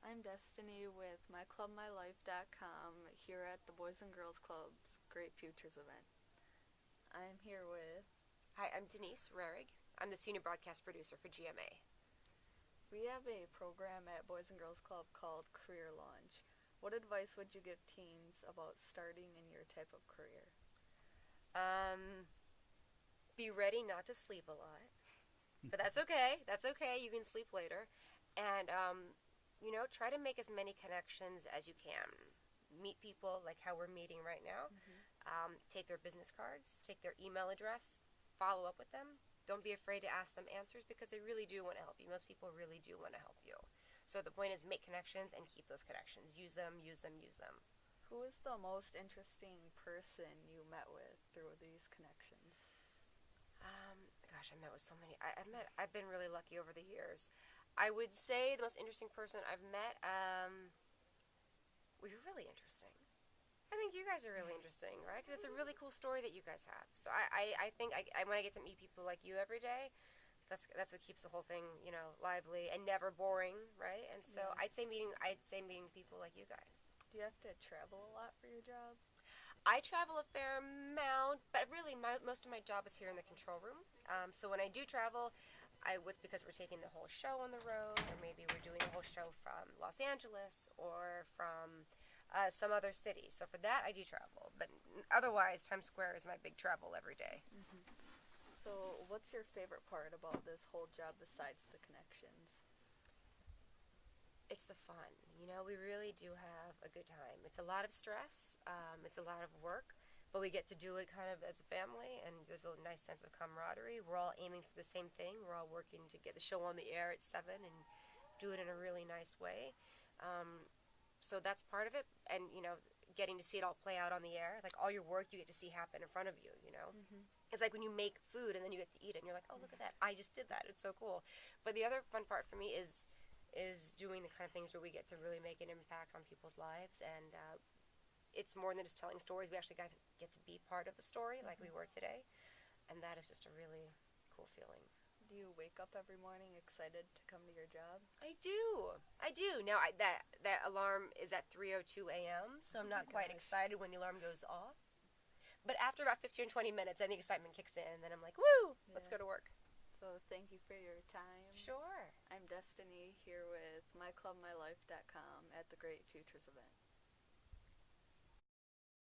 I'm Destiny with myclubmylife.com here at the Boys and Girls Club's Great Futures event. I'm here with... Hi, I'm Denise Rehrig. I'm the senior broadcast producer for GMA. We have a program at Boys and Girls Club called Career Launch. What advice would you give teens about starting in your type of career? Be ready not to sleep a lot. But that's okay. That's okay. You can sleep later. And, try to make as many connections as you can. Meet people like how we're meeting right now. Take their business cards, take their email address, follow up with them. Don't be afraid to ask them answers because they really do want to help you. Most people really do want to help you. So the point is make connections and keep those connections. Use them, use them, use them. Who is the most interesting person you met with through these connections? Gosh, I met with so many. I've been really lucky over the years. I would say the most interesting person I've met, well, you're really interesting. I think you guys are really interesting, right? Because it's a really cool story that you guys have. So I think when I get to meet people like you every day, that's what keeps the whole thing, lively and never boring, right? And so Yeah. I'd say meeting people like you guys. Do you have to travel a lot for your job? I travel a fair amount, but really most of my job is here in the control room. So when I do travel, because we're taking the whole show on the road, or maybe we're doing the whole show from Los Angeles or from some other city. So for that, I do travel. But otherwise, Times Square is my big travel every day. Mm-hmm. So what's your favorite part about this whole job besides the connections? It's the fun. We really do have a good time. It's a lot of stress. It's a lot of work, but we get to do it kind of as a family, and there's a nice sense of camaraderie. We're all aiming for the same thing. We're all working to get the show on the air at 7 and do it in a really nice way. So that's part of it, and getting to see it all play out on the air. Like all your work, you get to see happen in front of you. Mm-hmm. It's like when you make food and then you get to eat it, and you're like, oh, look at that! I just did that. It's so cool. But the other fun part for me is doing the kind of things where we get to really make an impact on people's lives, and it's more than just telling stories. We actually get to be part of the story, like we were today, and that is just a really cool feeling. Do you wake up every morning excited to come to your job? I do. Now that alarm is at 3:02 a.m., so I'm not quite excited when the alarm goes off. But after about 15 or 20 minutes, then the excitement kicks in, and then I'm like, woo, let's go to work. So thank you for your time. Sure. I'm Destiny here with myclubmylife.com at the Great Futures event.